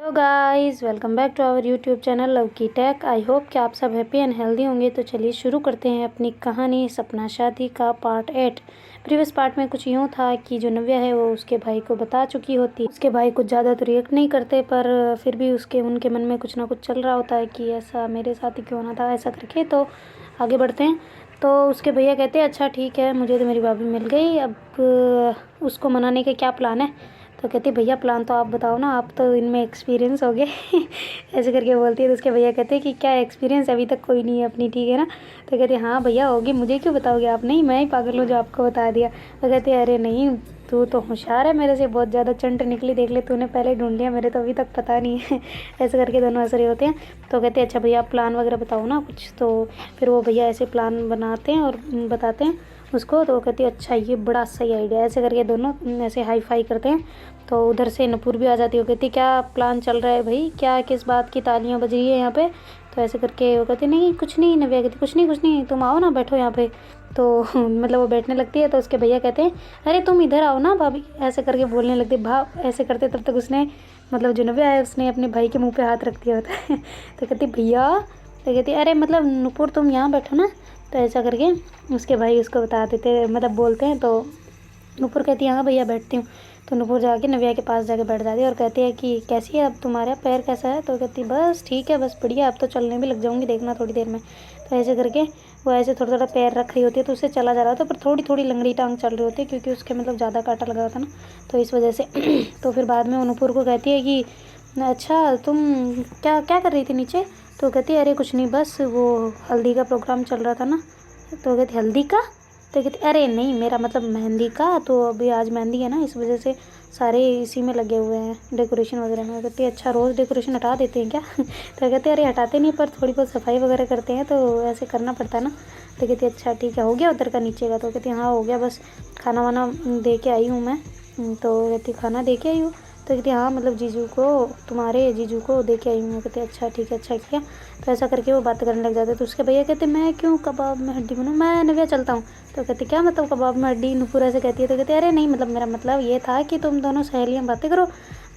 Hello guys, welcome back to our YouTube channel love की tech. I hope कि आप सब हैप्पी एंड हेल्दी होंगे। तो चलिए शुरू करते हैं अपनी कहानी सपना शादी का पार्ट 8। प्रीवियस पार्ट में कुछ यूँ था कि जो नव्या है वो उसके भाई को बता चुकी होती। उसके भाई कुछ ज़्यादा तो रिएक्ट नहीं करते, पर फिर भी उनके मन में कुछ ना कुछ चल रहा होता है कि ऐसा मेरे साथ ही क्यों ना था ऐसा करके। तो आगे बढ़ते हैं। तो उसके भैया कहते हैं अच्छा ठीक है, मुझे तो मेरी भाभी मिल गई, अब उसको मनाने का क्या प्लान है। तो कहती भैया प्लान तो आप बताओ ना, आप तो इनमें एक्सपीरियंस हो गए ऐसे करके बोलती है। तो उसके भैया कहते हैं कि क्या एक्सपीरियंस, अभी तक कोई नहीं है अपनी, ठीक है ना। तो कहती हाँ भैया होगी, मुझे क्यों बताओगे आप। नहीं मैं ही पागल हूँ जो आपको बता दिया। तो कहते अरे नहीं, तू तो होशियार है, मेरे से बहुत ज़्यादा चंट निकली, देख ले तूने पहले ढूंढ लिया, मेरे तो अभी तक पता नहीं है ऐसे करके दोनों हंस रहे होते हैं। तो कहते अच्छा भैया प्लान वगैरह बताओ ना कुछ। तो फिर वो भैया ऐसे प्लान बनाते हैं और बताते हैं उसको। तो वो कहती है अच्छा ये बड़ा सही आइडिया, ऐसे करके दोनों ऐसे हाई फाई करते हैं। तो उधर से नूपुर भी आ जाती है। वो कहती क्या प्लान चल रहा है भाई, क्या किस बात की तालियां बज रही है यहाँ पे। तो ऐसे करके वो कहती नहीं कुछ नहीं। नव्या कहती कुछ नहीं, तुम आओ ना बैठो यहाँ पे। तो मतलब वो बैठने लगती है। तो उसके भैया कहते हैं अरे तुम इधर आओ ना भाभी, ऐसे करके बोलने लगती भाव ऐसे करते। तब तक उसने मतलब जो नव्या है उसने अपने भाई के मुँह पे हाथ रख दिया होता है तो कहती भैया, तो कहती अरे मतलब नूपुर तुम यहाँ बैठो ना। तो ऐसा करके उसके भाई उसको बता देते, मतलब बोलते हैं। तो नूपुर कहती है हाँ भैया बैठती हूँ। तो नूपुर जाके नव्या के पास जाके बैठ जाती है और कहती है कि कैसी है अब, तुम्हारा पैर कैसा है। तो कहती बस ठीक है, बस बढ़िया, अब तो चलने भी लग जाऊंगी, देखना थोड़ी देर में। तो ऐसे करके वो ऐसे थोड़ा थोड़ा पैर रख रही होती है। तो उससे चला जा रहा होता है, पर थोड़ी थोड़ी लंगड़ी टांग चल रही होती है क्योंकि उसके मतलब ज़्यादा कांटा लगा होता ना, तो इस वजह से तो फिर बाद में वो नूपुर को कहती है कि अच्छा तुम क्या क्या कर रही थी नीचे। तो कहती है अरे कुछ नहीं, बस वो हल्दी का प्रोग्राम चल रहा था ना। तो कहती हल्दी का। तो कहती अरे नहीं मेरा मतलब मेहंदी का, तो अभी आज मेहंदी है ना, इस वजह से सारे इसी में लगे हुए हैं डेकोरेशन वगैरह में। कहती अच्छा रोज़ डेकोरेशन हटा देते हैं क्या तो कहते अरे हटाते नहीं, पर थोड़ी बहुत सफाई वगैरह करते हैं तो ऐसे करना पड़ता है ना। तो कहती अच्छा ठीक है, हो गया उधर का नीचे का। तो कहती हाँ हो गया, बस खाना वाना दे के आई हूँ मैं। तो कहती खाना दे के आई हूँ। तो कहती हाँ मतलब जीजू को, तुम्हारे जीजू को दे के आई हूँ। कहती अच्छा ठीक है, अच्छा किया। तो ऐसा करके वो बात करने लग जाते। तो उसके भैया कहते मैं क्यों कबाब में हड्डी बनूँ, मैं नव्या चलता हूँ। तो कहते क्या मतलब कबाब में हड्डी, नूपुर ऐसे कहती है। तो कहते अरे नहीं मतलब मेरा मतलब ये था कि तुम दोनों सहेलियाँ बातें करो,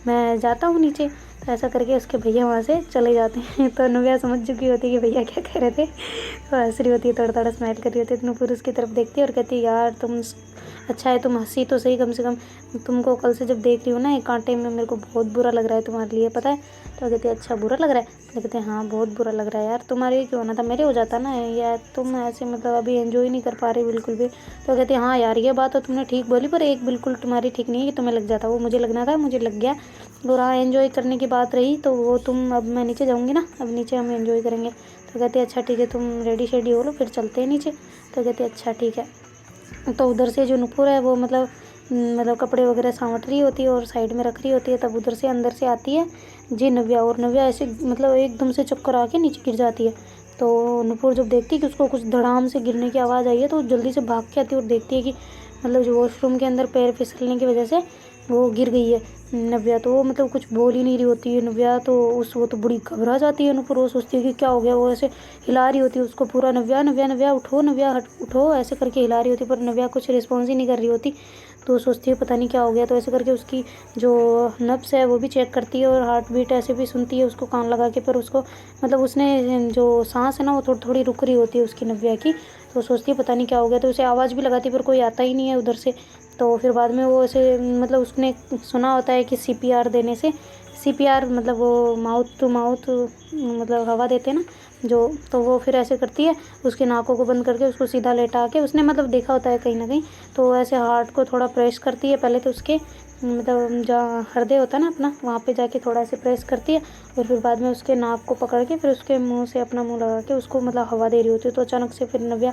मैं जाता हूँ नीचे। तो ऐसा करके उसके भैया वहाँ से चले जाते हैं। तो नव्या समझ चुकी होती है कि भैया क्या कह रहे थे। तो हंस रही होती है, थोड़ा थोड़ा स्माइल कर रही होती है। तो नूपुर उसकी तरफ देखती है और कहती है यार तुम अच्छा है, तुम हंसी तो सही कम से कम। तुमको कल से जब देख रही हूँ ना एक कांटे में, मेरे को बहुत बुरा लग रहा है तुम्हारे लिए, पता है। तो कहती है अच्छा बुरा लग रहा है। तो कहते हैं हाँ बहुत बुरा लग रहा है यार, तुम्हारे क्यों होना था, मेरे हो जाता ना यार, तुम ऐसे मतलब अभी एंजॉय नहीं कर पा रही बिल्कुल भी। तो कहते हैं हाँ यार ये बात तो तुमने ठीक बोली, पर एक बिल्कुल तुम्हारी ठीक नहीं है कि तुम्हें लग जाता, वो मुझे लगना था, मुझे लग गया। और हाँ एंजॉय करने की बात रही तो वो तुम, अब मैं नीचे जाऊँगी ना, अब नीचे हम एंजॉय करेंगे। तो कहते हैं अच्छा ठीक है, तुम रेडी शेडी हो लो फिर चलते हैं नीचे। तो कहते हैं अच्छा ठीक है। तो उधर से जो नूपुर है वो मतलब कपड़े वगैरह साँवट रही होती है और साइड में रख रही होती है। तब उधर से अंदर से आती है जी नव्या, और नव्या ऐसे मतलब एकदम से चक्कर आके नीचे गिर जाती है। तो नूपुर जब देखती है कि उसको कुछ धड़ाम से गिरने की आवाज़ आई है, तो जल्दी से भाग के आती है और देखती है कि मतलब जो वॉशरूम के अंदर पैर फिसलने की वजह से वो गिर गई है नव्या। तो वो मतलब कुछ बोल ही नहीं रही होती है नव्या। तो वो तो बड़ी घबरा जाती है नूपुर, वो सोचती है कि क्या हो गया। वो ऐसे हिला रही होती है उसको पूरा, नव्या नव्या नव्या उठो, नव्या हट उठो, ऐसे करके हिला रही होती, पर नव्या कुछ रिस्पॉन्स ही नहीं कर रही होती। तो वो सोचती है पता नहीं क्या हो गया। तो ऐसे करके उसकी जो नब्स है वो भी चेक करती है और हार्ट बीट ऐसे भी सुनती है उसको कान लगा के, पर उसको मतलब उसने जो सांस है ना वो थोड़ी थोड़ी रुक रही होती है उसकी नव्या की। तो सोचती है पता नहीं क्या हो गया। तो उसे आवाज़ भी लगाती है पर कोई आता ही नहीं है उधर से। तो फिर बाद में वो ऐसे मतलब उसने सुना होता है कि सीपीआर देने से, सीपीआर मतलब वो माउथ टू माउथ मतलब हवा देते हैं ना जो, तो वो फिर ऐसे करती है, उसके नाकों को बंद करके उसको सीधा लेटा के, उसने मतलब देखा होता है कहीं ना कहीं। तो ऐसे हार्ट को थोड़ा प्रेस करती है पहले तो उसके मतलब जहाँ हृदय होता है ना अपना, वहाँ पे जाके थोड़ा ऐसे प्रेस करती है, और फिर बाद में उसके नाक को पकड़ के फिर उसके मुंह से अपना मुंह लगा के उसको मतलब हवा दे रही होती है। तो अचानक से फिर नव्या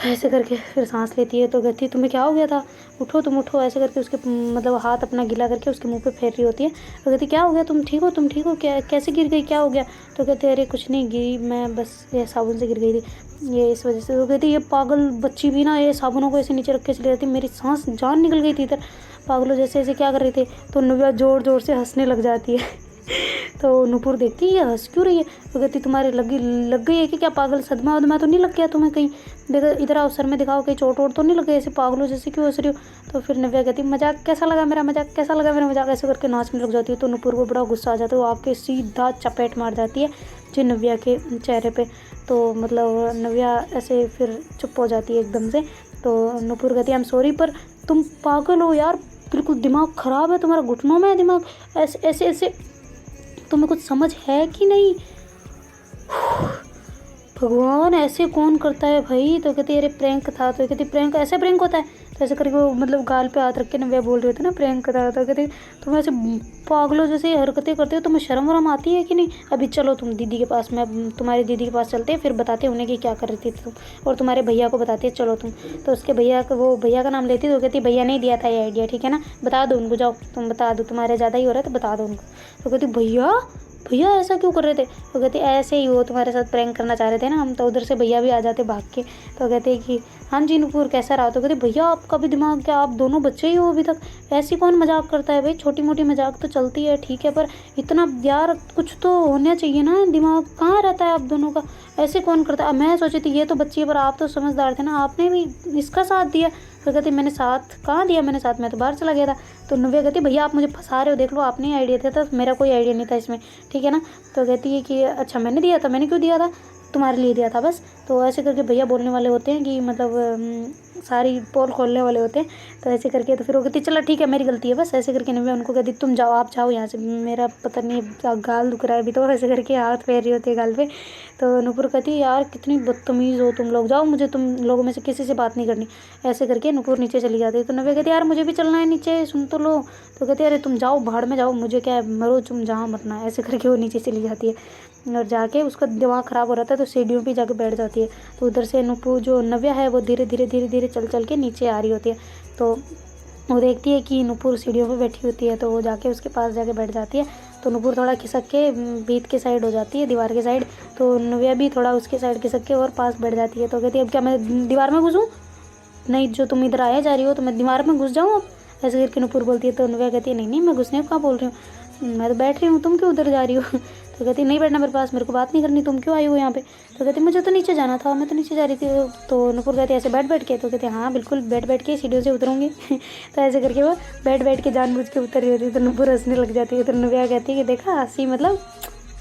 ऐसे करके फिर सांस लेती है। तो कहती तुम्हें क्या हो गया था, उठो तुम उठो, ऐसे करके उसके मतलब हाथ अपना गीला करके उसके मुंह पे फेर रही होती है। तो कहती क्या हो गया, तुम ठीक हो, तुम ठीक हो, क्या कैसे गिर गई, क्या हो गया। तो कहते अरे कुछ नहीं गिरी, मैं बस ये साबुन से गिर गई थी ये इस वजह से। तो कहती ये पागल बच्ची भी ना ये साबुनों को ऐसे नीचे रख के चली जाती, मेरी सांस जान निकल गई थी इधर, पागलों जैसे ऐसे क्या कर रही थी। तो नव्या ज़ोर ज़ोर से हंसने लग जाती है तो नुपुर देखती है ये हंस क्यों रही है। तो कहती तुम्हारे लग गई है कि क्या पागल, सदमा वदमा तो नहीं लग गया तुम्हें कहीं, देखो इधर आओ सर में दिखाओ कहीं चोट वोट तो नहीं लग गई, ऐसे पागलों जैसे क्यों हंस रही हो। तो फिर नव्या कहती मजाक कैसा लगा मेरा, मजाक कैसा लगा मेरा मजाक, ऐसे करके नाचने लग जाती है। तो नुपुर को बड़ा गुस्सा आ जाता है, वो आके सीधा चपेट मार जाती है जो नव्या के चेहरे पे। तो मतलब नव्या ऐसे फिर चुप हो जाती है एकदम से। तो नुपुर कहती है आई एम सॉरी, पर तुम पागल हो यार, बिल्कुल दिमाग ख़राब है तुम्हारा, घुटनों में है दिमाग, ऐसे ऐसे ऐसे तुम्हें कुछ समझ है कि नहीं। भगवान ऐसे कौन करता है भाई। तो कहती है अरे प्रैंक था। तो कहती प्रैंक, ऐसे प्रैंक होता है। तो ऐसे करके वो मतलब गाल पे हाथ रख के नव्या बोल रहे थे ना प्रैंक था। तो कहती तुम ऐसे पागलों जैसे हरकतें करते हो, तुम्हें शर्म वरम आती है कि नहीं। अभी चलो तुम दीदी के पास, मैं तुम्हारी दीदी के पास चलते हैं, फिर बताते हैं उन्हें कि क्या कर रही थी तुम, और तुम्हारे भैया को बताते हैं, चलो तुम। तो उसके भैया का, वो भैया का नाम लेती। तो कहती भैया ने दिया था ये आइडिया, ठीक है ना, बता दो उनको, जाओ तुम बता दो, तुम्हारे ज़्यादा ही हो रहा है तो बता दो उनको। तो कहती भैया भैया ऐसा क्यों कर रहे थे। तो कहते ऐसे ही वो तुम्हारे साथ प्रैंक करना चाह रहे थे ना हम। तो उधर से भैया भी आ जाते भाग के। तो कहते कि हाँ जी नुपुर कैसा रहा। तो कहते भैया आपका भी दिमाग क्या, आप दोनों बच्चे ही हो अभी तक, ऐसी कौन मजाक करता है भाई, छोटी मोटी मजाक तो चलती है ठीक है, पर इतना यार कुछ तो होना चाहिए ना, दिमाग कहाँ रहता है आप दोनों का, ऐसे कौन करता है। मैं सोची थी ये तो बच्ची है, पर आप तो समझदार थे ना, आपने भी इसका साथ दिया। तो कहती मैंने साथ कहाँ दिया, मैंने साथ, मैं तो बाहर चला गया था। तो नव्या कहती भैया आप मुझे फंसा रहे हो, देख लो आपने आइडिया दिया था, मेरा कोई आइडिया नहीं था इसमें, ठीक है ना। तो कहती है कि अच्छा मैंने दिया था, मैंने क्यों दिया था, तुम्हारे लिए दिया था बस। तो ऐसे करके भैया बोलने वाले होते हैं कि मतलब सारी पोल खोलने वाले होते हैं। तो ऐसे करके तो फिर वो कहती चलो ठीक है मेरी गलती है बस, ऐसे करके नव्या उनको कहती तुम जाओ, आप जाओ यहाँ से, मेरा पता नहीं गाल दुख रहा है अभी तो, ऐसे करके हाथ फेर रही होती है गाल पे। तो नुपुर कहती है यार कितनी बदतमीज़ हो तुम लोग, जाओ मुझे तुम लोगों में से किसी से बात नहीं करनी। ऐसे करके नुपुर नीचे चली जाती है। तो नव्या कहती यार मुझे भी चलना है नीचे, सुन तो लो। तो कहती अरे तुम जाओ भाड़ में जाओ, मुझे क्या है, मरो तुम जहाँ मरना है। ऐसे करके वो नीचे चली जाती है और जाके उसका दिमाग ख़राब हो रहा था तो सीढ़ियों पे जाके बैठ जाती है। तो उधर से नुपुर जो नव्या है वो धीरे धीरे धीरे धीरे चल चल के नीचे आ रही होती है। तो वो देखती है कि नुपुर सीढ़ियों पे बैठी होती है, तो वो जाके उसके पास जाके बैठ जाती है। तो नुपुर थोड़ा खिसक के भीत के साइड हो जाती है, दीवार के साइड। तो नव्या भी थोड़ा उसके साइड खिसक के और पास बैठ जाती है। तो कहती है अब क्या मैं दीवार में घुसूँ, नहीं जो तुम इधर आए जा रही हो तो मैं दीवार में घुस जाऊँ अब, ऐसे करके नुपुर बोलती है। तो नव्या कहती है नहीं नहीं मैं घुसने को कहाँ बोल रही हूँ, मैं तो बैठ रही हूँ, तुम क्यों उधर जा रही हो। तो कहती नहीं बैठना मेरे पास, मेरे को बात नहीं करनी, तुम क्यों आई हो यहाँ पे। तो कहती मुझे तो नीचे जाना था, मैं तो नीचे जा रही थी। तो नुपुर कहती ऐसे बैठ के। तो कहते हाँ बिल्कुल बैठ के सीढ़ियों से उतरूँगी। तो ऐसे करके वो बैठ के जानबूझ के उतर रही होती है। तो नुपुर हंसने लग जाती है। तो नव्या कहती है कि देखा हंसी मतलब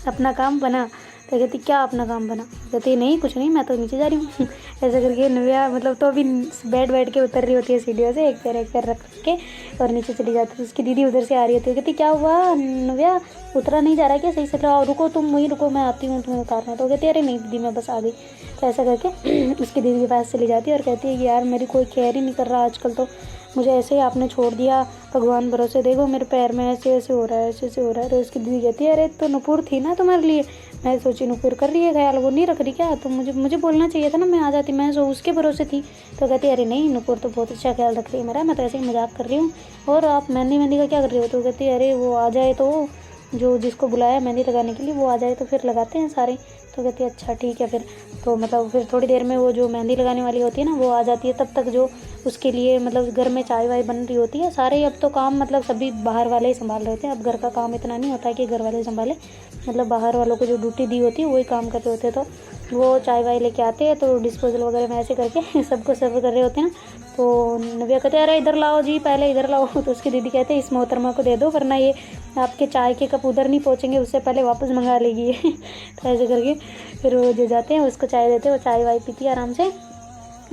अपना काम बना। तो कहती क्या अपना काम बना। कहती नहीं कुछ नहीं, मैं तो नीचे जा रही हूँ। ऐसे करके नव्या मतलब तो अभी बैठ के उतर रही होती है सीढ़ियों से, एक पैर रख के और नीचे चली जाती है। उसकी दीदी उधर से आ रही होती है। कहती क्या हुआ नव्या, उतरा नहीं जा रहा क्या सही से, रुको तुम वहीं रुको, मैं आती हूँ तुम्हें उतारना। तो कहती अरे नहीं दीदी मैं बस आ गई। तो ऐसा करके उसकी दीदी के पास चली जाती है और कहती है कि यार मेरी कोई केयर ही नहीं कर रहा आजकल, तो मुझे ऐसे ही आपने छोड़ दिया, भगवान भरोसे, देखो मेरे पैर में ऐसे ऐसे हो रहा है, ऐसे ऐसे हो रहा है। तो उसकी दीदी कहती है अरे तो नुपुर थी ना तुम्हारे लिए, मैं सोची नुपुर कर रही है ख्याल, वो नहीं रख रही क्या, तो मुझे बोलना चाहिए था ना, मैं आ जाती, मैं जो उसके भरोसे थी। तो कहती अरे नहीं नुपुर तो बहुत अच्छा ख्याल रख रही है मेरा, मैं तो ऐसे ही मजाक कर रही हूँ, और आप मेहंदी का क्या कर रही हो। तो कहती अरे वो आ जाए तो, जो जिसको बुलाया मेहंदी लगाने के लिए वो आ जाए तो फिर लगाते हैं सारे। तो कहती है अच्छा ठीक है फिर। तो मतलब फिर थोड़ी देर में वो जो मेहंदी लगाने वाली होती है ना वो आ जाती है, तब तक जो उसके लिए मतलब घर में चाय वाय बन रही होती है सारे। अब तो काम मतलब सभी बाहर वाले ही संभाल रहे होते हैं, अब घर का काम इतना नहीं होता है कि घर वाले संभाले, मतलब बाहर वालों को जो ड्यूटी दी होती है वही काम कर रहे होते हैं। तो वो चाय वाय लेके आते हैं, तो डिस्पोजल वगैरह में ऐसे करके सबको सर्व कर रहे होते हैं। तो नव्या कहते हैं अरे इधर लाओ जी, पहले इधर लाओ। तो उसकी दीदी कहते हैं इस मोहतरमा को दे दो, वरना ये आपके चाय के कप उधर नहीं पहुँचेंगे, उससे पहले वापस मंगा लेगी। तो ऐसे करके फिर वो जो जाते हैं उसको चाय देते हैं, वो चाय वाय पीती है आराम से,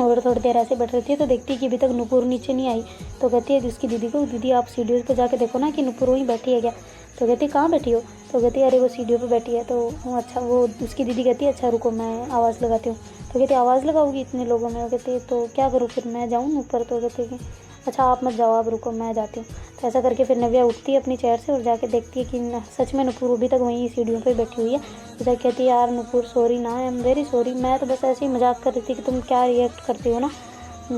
और थोड़ी देर ऐसे बैठ रहती है। तो देखती है कि अभी तक नुपुर नीचे नहीं आई। तो कहती है उसकी दीदी को, दीदी आप सीढ़ियों पे जाके देखो ना कि नुपुर वहीं बैठी है क्या। तो कहती कहाँ बैठी हो। तो कहती है अरे वो सीढ़ियों पे बैठी है। तो अच्छा, वो उसकी दीदी कहती है अच्छा रुको मैं आवाज़ लगाती हूँ। तो कहती आवाज़ लगाओगी इतने लोगों में। वो कहती है तो क्या करूँ फिर, मैं जाऊँ ऊपर। तो कहती है अच्छा आप मत जाओ, आप रुको मैं जाती हूँ। तो ऐसा करके फिर नव्या उठती है अपनी चेयर से और जाके देखती है कि सच में नुपुर अभी तक वहीं सीढ़ियों पे बैठी हुई है। तो कहती है यार नुपुर सॉरी ना, आई एम वेरी सॉरी, मैं तो बस ऐसे ही मजाक कर रही थी कि तुम क्या रिएक्ट करती हो ना।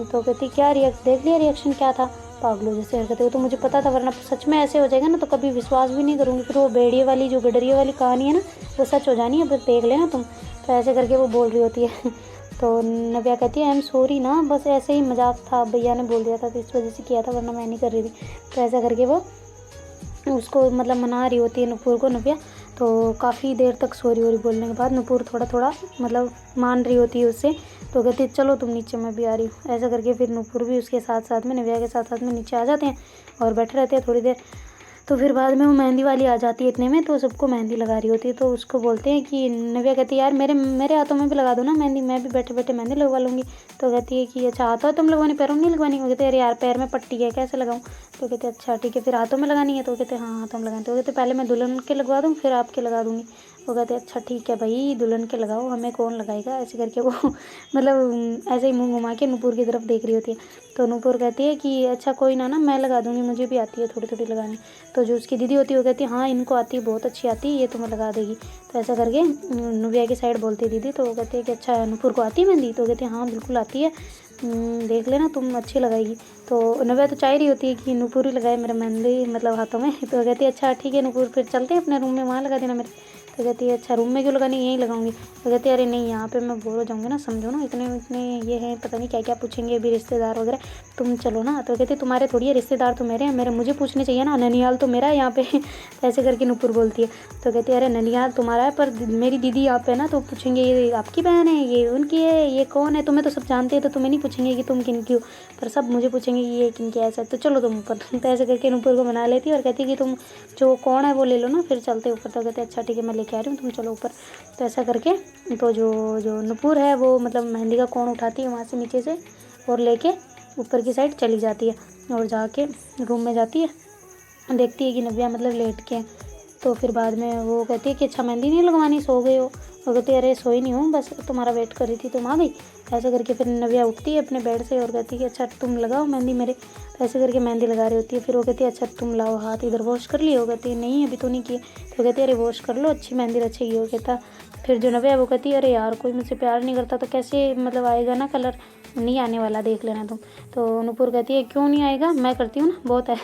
तो कहती क्या रिएक्ट, देख लिया रिएक्शन क्या था, पागलों जैसे हरकतें, वो तो मुझे पता था, वरना सच में ऐसे हो जाएगा ना तो कभी विश्वास भी नहीं करूँगी, फिर वो भेड़िए वाली जो गडरिया वाली कहानी है ना वो सच हो जानी है, बस देख लेना तुम। तो ऐसे करके वो बोल रही होती है। तो नव्या कहती है आई एम सॉरी ना, बस ऐसे ही मजाक था, भैया ने बोल दिया था तो इस वजह से किया था, वरना मैं नहीं कर रही थी। तो ऐसा करके वो उसको मतलब मना रही होती है नुपुर को नव्या। तो काफ़ी देर तक सॉरी वोरी बोलने के बाद नुपुर थोड़ा थोड़ा मतलब मान रही होती है उससे। तो कहती है चलो तुम नीचे, मैं भी आ रही हूँ। ऐसा करके फिर नुपुर भी उसके साथ साथ में, नव्या के साथ साथ में नीचे आ जाते हैं और बैठे रहते हैं थोड़ी देर। तो फिर बाद में वो मेहंदी वाली आ जाती है इतने में, तो सबको मेहंदी लगा रही होती है। तो उसको बोलते हैं कि नव्या कहती है यार मेरे मेरे हाथों में भी लगा दो ना मेहंदी, मैं भी बैठे बैठे मेहंदी लगवा लूँगी। तो कहती है कि अच्छा हाथों तुम लगवानी, पैरों में नहीं लगवानी। वो कहते हैं अरे यार पैर में पट्टी है कैसे लगाऊँ। तो कहते हैं अच्छा ठीक है फिर हाथों में लगानी है। तो कहते हैं हाँ हाथों में लगानी। तो कहते पहले मैं दुल्हन के लगवा दूँ फिर आपके लगा दूँगी। वो कहते हैं अच्छा ठीक है भाई दुल्हन के लगाओ, हमें कौन लगाएगा। ऐसे करके वो मतलब ऐसे ही मुँह घुमा के नूपुर की तरफ देख रही होती है। तो नूपुर कहती है कि अच्छा कोई ना मैं लगा दूँगी, मुझे भी आती है थोड़ी थोड़ी लगानी। तो जो उसकी दीदी होती है वो कहती है हाँ इनको आती है, बहुत अच्छी आती है, ये तुम्हें लगा देगी। तो ऐसा करके नव्या की साइड बोलती है दीदी। तो वो कहती है कि अच्छा नूपुर को आती है मेहंदी। तो कहती है हाँ बिल्कुल आती है, देख लेना तुम अच्छी लगाएगी। तो नव्या तो चाह रही होती है कि नूपुर ही लगाए मेरे मेहंदी मतलब हाथों में। तो कहती है अच्छा ठीक है नूपुर फिर चलते हैं अपने रूम में, वहाँ लगा देना मेरे। तो कहती है अच्छा रूम में क्यों लगानी, यहीं लगाऊंगी। तो कहती है अरे नहीं यहाँ पे मैं बोर हो जाऊँगी ना, समझो ना इतने इतने ये हैं पता नहीं क्या क्या पूछेंगे अभी रिश्तेदार वगैरह, तुम चलो ना। तो कहती है तुम्हारे थोड़ी है रिश्तेदार, तो मेरे हैं, मेरे मुझे पूछने चाहिए ना, ननिहाल तो मेरा है यहाँ पे। ऐसे करके नूपुर बोलती है। तो कहती है अरे ननिहाल तुम्हारा है पर मेरी दीदी यहाँ पे है ना, तो पूछेंगे ये आपकी बहन है, ये उनकी है, ये कौन है, तुम्हें तो सब जानते हैं तो तुम्हें नहीं पूछेंगे कि तुम किन की हो, पर सब मुझे पूछेंगे कि ये किन की ऐसा। तो चलो तुम ऊपर। तो ऐसे करके नूपुर को मना लेती है और कहती है कि तुम जो कौन है वो ले लो ना फिर चलते ऊपर। तो कहते हैं अच्छा ठीक है मैं लेके आ रही हूँ, तुम चलो ऊपर। तो ऐसा करके तो जो जो नूपुर है वो मतलब मेहंदी का कोण उठाती है वहाँ से नीचे से और लेके ऊपर की साइड चली जाती है और जाके रूम में जाती है, देखती है कि नव्या मतलब लेट के हैं। तो फिर बाद में वो कहती है कि अच्छा मेहंदी नहीं लगवानी, सो गए हो। वो कहती है अरे सोई नहीं हूँ बस तुम्हारा वेट कर रही थी, तुम आ गई। ऐसे करके फिर नव्या उठती है अपने बेड से और कहती है कि अच्छा तुम लगाओ मेहंदी मेरे। तो ऐसे करके मेहंदी लगा रही होती है। फिर वो कहती है अच्छा तुम लाओ हाथ इधर वॉश कर लियो। कहती है नहीं अभी तो नहीं किए। तो कहती है अरे वॉश कर लो अच्छी मेहंदी रचेगी। वो कहता फिर जो नव्या वो कहती है अरे यार कोई मुझसे प्यार नहीं करता तो कैसे मतलब आएगा ना कलर, नहीं आने वाला देख लेना तुम। तो नूपुर कहती है क्यों नहीं आएगा, मैं करती हूँ ना बहुत है।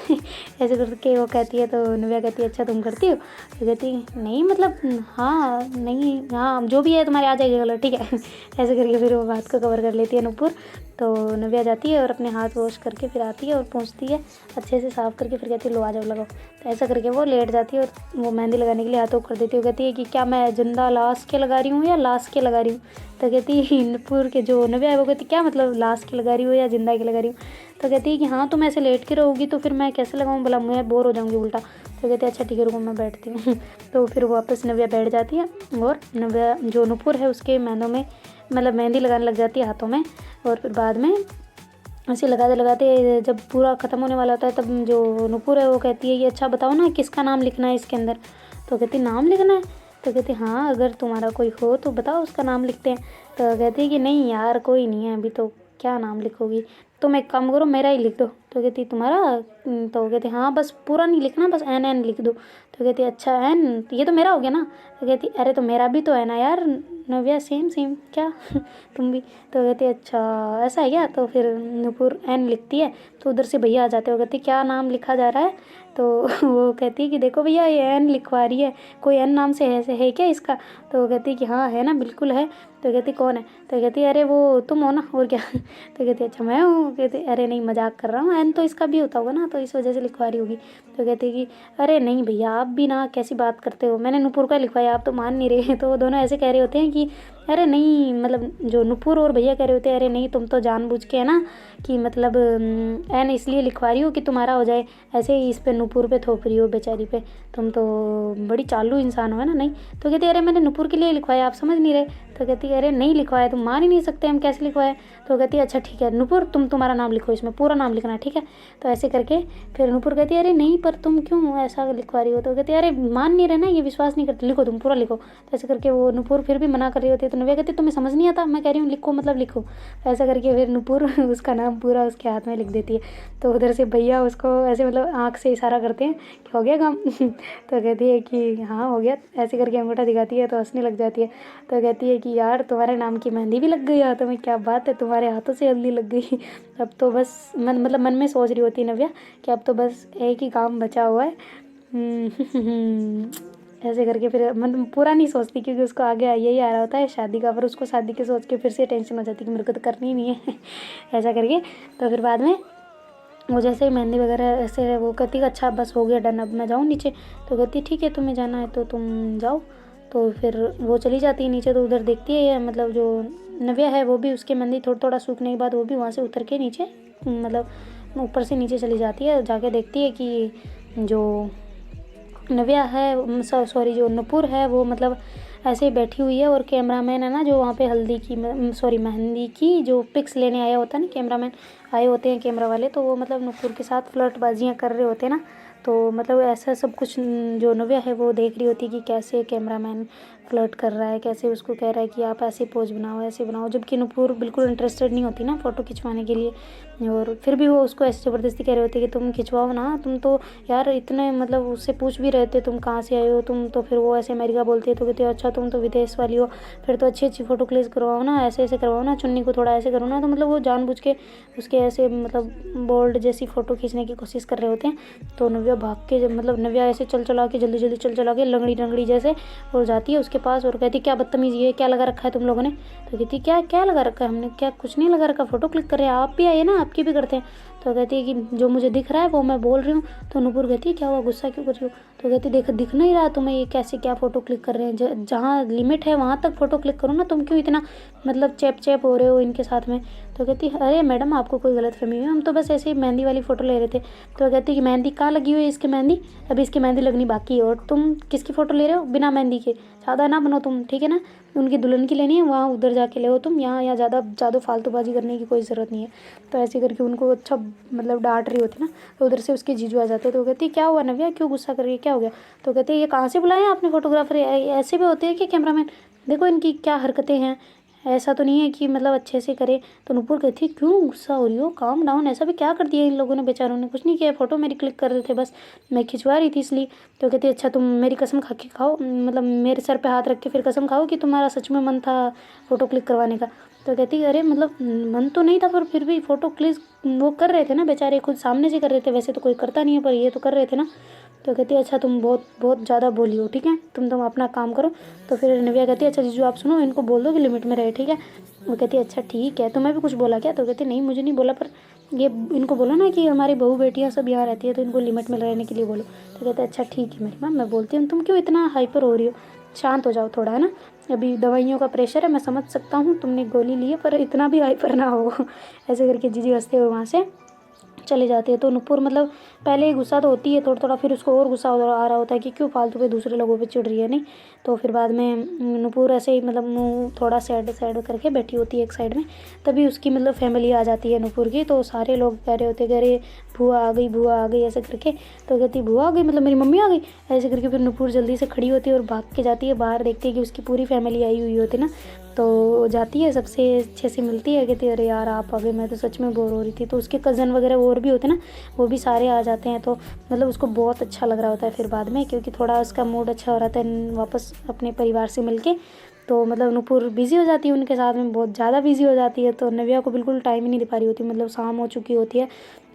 ऐसे करके वो कहती है। तो नव्या कहती है अच्छा तुम करती हो। तो कहती है नहीं मतलब हाँ नहीं हाँ जो भी है तुम्हारे आ जाएगा कलर ठीक है। ऐसे करके फिर वो बात को कवर कर लेती है नूपुर। तो नव्या जाती है और अपने हाथ वॉश करके फिर आती है और पहुँचती है अच्छे से साफ़ करके, फिर कहती है लो आ जाओ लगाओ। तो ऐसा करके वो लेट जाती है और वो मेहंदी लगाने के लिए हाथों कर देती है। कहती है कि क्या मैं जिंदा लाश के लगा रही हूँ या लाश के लगा रही हूँ। तो कहती है नूपुर के जो नव्या है वो कहती क्या मतलब लाश के लगा रही हो या जिंदा के लगा रही हूँ। तो कहती है कि हाँ तुम ऐसे लेट के रहोगी तो फिर मैं कैसे लगाऊँ, बोला मैं बोर हो जाऊँगी उल्टा। तो कहते हैं अच्छा ठीक है रुको मैं बैठती हूँ। तो फिर वापस नव्या बैठ जाती है और नव्या जो नूपुर है उसके मेहंदों में मतलब मेहंदी लगाने लग जाती है हाथों में। और फिर बाद में ऐसे लगाते लगाते जब पूरा ख़त्म होने वाला होता है तब जो नूपुर है वो कहती है कि अच्छा बताओ ना किसका नाम लिखना है इसके अंदर। तो कहती नाम लिखना है। तो कहती हाँ अगर तुम्हारा कोई हो तो बताओ उसका नाम लिखते हैं। तो कहती है कि नहीं यार कोई नहीं है अभी, तो क्या नाम लिखोगी, तुम एक काम करो मेरा ही लिख दो। तो कहती तुम्हारा। तो कहती हाँ बस पूरा नहीं लिखना बस एन एन लिख दो। तो कहती अच्छा एन ये तो मेरा हो गया ना। तो कहती अरे तो मेरा भी तो है ना यार नव्या सेम सेम क्या तुम भी। तो कहती अच्छा ऐसा है क्या। तो फिर नूपुर एन लिखती है तो उधर से भैया आ जाते हो, कहती क्या नाम लिखा जा रहा है। तो वो कहती है कि देखो भैया ये एन लिखवा रही है, कोई एन नाम से है क्या इसका। तो वो कहती है कि हाँ है ना बिल्कुल है। तो कहती कौन है। तो कहती अरे वो तुम हो ना और क्या। तो कहती अच्छा मैं हूँ। कहती अरे नहीं मजाक कर रहा हूँ, एन तो इसका भी होता होगा ना तो इस वजह से लिखवा रही होगी। तो कहती कि अरे नहीं भैया आप भी ना कैसी बात करते हो, मैंने नूपुर का लिखवाया आप तो मान नहीं रहे। तो वो दोनों ऐसे कह रहे होते हैं कि अरे नहीं मतलब जो नूपुर और भैया कह रहे होते हैं अरे नहीं तुम तो जानबूझ के है ना कि मतलब एन इसलिए लिखवा रही हो कि तुम्हारा हो जाए, ऐसे ही इस पे नूपुर पे थोप रही हो बेचारी पे, तुम तो बड़ी चालू इंसान हो है ना। नहीं। तो कहती अरे मैंने नूपुर के लिए लिखवाया आप समझ नहीं रहे। तो कहती अरे नहीं लिखवाया, तुम मान ही नहीं सकते हम कैसे लिखवाए। तो कहती है अच्छा ठीक है नूपुर तुम्हारा नाम लिखो, इसमें पूरा नाम लिखना है ठीक है। तो ऐसे करके फिर नूपुर कहती है अरे नहीं पर तुम क्यों ऐसा लिखवा रही हो। तो कहती है अरे मान नहीं रहे ना, ये विश्वास नहीं करते, लिखो तुम पूरा लिखो। तो ऐसे करके वो नूपुर फिर भी मना कर रही होती है। तो नव्या कहती तुम्हें समझ नहीं आता, मैं कह रही हूँ लिखो मतलब लिखो। ऐसा करके फिर नूपुर उसका नाम पूरा उसके हाथ में लिख देती है। तो उधर से भैया उसको ऐसे मतलब आँख से इशारा करते हैं कि हो गया काम। तो कहती है कि हाँ हो गया, ऐसे करके अंगूठा दिखाती है तो हंसने लग जाती है। तो कहती है कि यार तुम्हारे नाम की मेहंदी भी लग गई हाथों में, क्या बात है तुम्हारे हाथों से हल्दी लग गई। अब तो बस मतलब मन में सोच रही होती है नव्या कि अब तो बस एक ही काम बचा हुआ है। ऐसे करके फिर मतलब पूरा नहीं सोचती क्योंकि उसको आगे यही आ रहा होता है शादी का, पर उसको शादी के सोच के फिर से टेंशन हो जाती है कि मेरे को तो करनी ही नहीं है। ऐसा करके तो फिर बाद में वो जैसे ही मेहंदी वगैरह ऐसे वो कहती अच्छा बस हो गया डन, अब मैं जाऊँ नीचे। तो कहती ठीक है तुम्हें जाना है तो तुम जाओ। तो फिर वो चली जाती है नीचे। तो उधर देखती है मतलब जो नव्या है वो भी उसकी मेहंदी थोड़ा थोड़ा सूखने के बाद वो भी वहाँ से उतर के नीचे मतलब ऊपर से नीचे चली जाती है। जाके देखती है कि जो नव्या है सॉरी जो नुपुर है वो मतलब ऐसे ही बैठी हुई है। और कैमरामैन है ना जो वहाँ पे हल्दी की सॉरी मेहंदी की जो पिक्स लेने आया होता है ना, कैमरामैन आए होते हैं कैमरा वाले, तो वो मतलब नुपुर के साथ फ्लर्टबाजियाँ कर रहे होते हैं ना। तो मतलब ऐसा सब कुछ जो नव्या है वो देख रही होती है कि कैसे कैमरामैन फ्लर्ट कर रहा है, कैसे उसको कह रहा है कि आप ऐसे पोज बनाओ ऐसे बनाओ, जबकि नुपुर बिल्कुल इंटरेस्टेड नहीं होती ना फ़ोटो खिंचवाने के लिए। और फिर भी वो उसको ऐसे ज़बरदस्ती कह रहे होते कि तुम खिंचवाओ ना, तुम तो यार इतने मतलब उससे पूछ भी रहे थे तुम कहाँ से आए हो तुम, तो फिर वो ऐसे अमेरिका बोलती है तो कहती है अच्छा तुम तो विदेश वाली हो, फिर तो अच्छी अच्छी फ़ोटो क्लिक करवाओ ना, ऐसे ऐसे करवाओ ना, चुन्नी को थोड़ा ऐसे करो ना। तो मतलब वो जानबूझ के उसके ऐसे मतलब बोल्ड जैसी फ़ोटो खींचने की कोशिश कर रहे होते हैं। तो नव्या भाग के मतलब नव्या ऐसे चल चला के जल्दी जल्दी चल चला के लंगड़ी लंगड़ी जैसे और जाती है उसके पास और कहती क्या बदतमीज़ी है, क्या लगा रखा है तुम लोगों ने। तो कहती क्या क्या लगा रखा है हमने, क्या कुछ नहीं लगा रखा, फ़ोटो क्लिक कर रहे हैं, आप भी आइए ना आपकी भी करते हैं। तो कहती है कि जो मुझे दिख रहा है वो मैं बोल रही हूँ। तो नुपुर कहती है क्या हुआ, गुस्सा क्यों कर रही हो। तो कहती देख दिख नहीं रहा तुम्हें ये कैसे क्या फ़ोटो क्लिक कर रहे हैं, जहाँ लिमिट है वहाँ तक फ़ोटो क्लिक करो ना, तुम क्यों इतना मतलब चैप चैप हो रहे हो इनके साथ में। तो कहती अरे मैडम आपको कोई गलतफहमी हुई, हम तो बस ऐसे ही मेहंदी वाली फ़ोटो ले रहे थे। तो कहती कि मेहंदी कहाँ लगी हुई है इसकी मेहंदी, अभी इसकी मेहंदी लगनी बाकी है, और तुम किसकी फ़ोटो ले रहे हो बिना मेहंदी के, ज़्यादा ना बनो तुम, ठीक है ना, उनकी दुल्हन की लेनी है वहाँ उधर जाके ले हो तुम, यहाँ ज़्यादा फालतूबाजी करने की कोई ज़रूरत नहीं है। तो ऐसे करके उनको अच्छा मतलब डांट रही होती ना। तो उधर से उसके जीजू आ जाते हैं। तो कहती क्या हुआ नव्या, क्यों गुस्सा कर रही है, क्या हो गया। तो कहते ये कहाँ से बुलाए आपने फ़ोटोग्राफर, ऐसे भी होते हैं कि कैमरामैन, देखो इनकी क्या हरकतें हैं, ऐसा तो नहीं है कि मतलब अच्छे से करे। तो नुपुर कहती है क्यों गुस्सा हो रही हो, काम डाउन, ऐसा भी क्या कर दिया इन लोगों ने, बेचारों ने कुछ नहीं किया, फ़ोटो मेरी क्लिक कर रहे थे बस, मैं खिंचवा रही थी इसलिए। तो कहती अच्छा तुम मेरी कसम खा के खाओ, मतलब मेरे सर पे हाथ रख के फिर कसम खाओ कि तुम्हारा सच में मन था फ़ोटो क्लिक करवाने का। तो कहती अरे मतलब मन तो नहीं था पर फिर भी फ़ोटो क्लिक वो कर रहे थे ना बेचारे, खुद सामने से कर रहे थे, वैसे तो कोई करता नहीं है पर ये तो कर रहे थे ना। तो कहती है अच्छा तुम बहुत बहुत ज़्यादा बोली हो, ठीक है तुम अपना काम करो। तो फिर नव्या कहती है अच्छा जीजू आप सुनो, इनको बोल दो कि लिमिट में रहे, ठीक है। वो कहती है अच्छा ठीक है, तुम्हें भी कुछ बोला क्या। तो कहती नहीं मुझे नहीं बोला, पर ये इनको बोलो ना कि हमारी बहू बेटियाँ सब यहाँ रहती है तो इनको लिमिट में रहने के लिए बोलो। तो कहते अच्छा ठीक है मेरी माँ, मैं बोलती हूँ, तुम क्यों इतना हाइपर हो रही हो, शांत हो जाओ थोड़ा, है ना, अभी दवाइयों का प्रेशर है, मैं समझ सकता हूँ तुमने गोली ली है पर इतना भी हाइपर ना हो। ऐसे करके जीजी हंसते हुए वहाँ से चले जाते हैं। तो नुपुर मतलब पहले ही गुस्सा तो होती है थोड़ा थोड़ा, फिर उसको और गुस्सा आ रहा होता है कि क्यों फालतू पे दूसरे लोगों पे चिढ़ रही है नहीं। तो फिर बाद में नुपुर ऐसे ही मतलब मुँह थोड़ा सैड सैड करके बैठी होती है एक साइड में। तभी उसकी मतलब फैमिली आ जाती है नुपुर की। तो सारे लोग कह रहे होते कह रहे भूआ आ गई भूआ आ गई ऐसे करके। तो कहती भूआ आ गई मतलब मेरी मम्मी आ गई ऐसे करके। फिर नुपुर जल्दी से खड़ी होती है और भाग के जाती है बाहर, देखती है कि उसकी पूरी फैमिली आई हुई होती ना। तो जाती है सबसे अच्छे से मिलती है, कहती है अरे यार आप आ गए, मैं तो सच में बोर हो रही थी। तो उसके कज़न वगैरह और भी होते ना, वो भी सारे आ जाते हैं। तो मतलब उसको बहुत अच्छा लग रहा होता है फिर बाद में, क्योंकि थोड़ा उसका मूड अच्छा हो रहा था वापस अपने परिवार से मिलके। तो मतलब नुपुर बिज़ी हो जाती है उनके साथ में, बहुत ज़्यादा बिज़ी हो जाती है। तो नव्या को बिल्कुल टाइम ही नहीं दे पा रही होती, मतलब शाम हो चुकी होती है।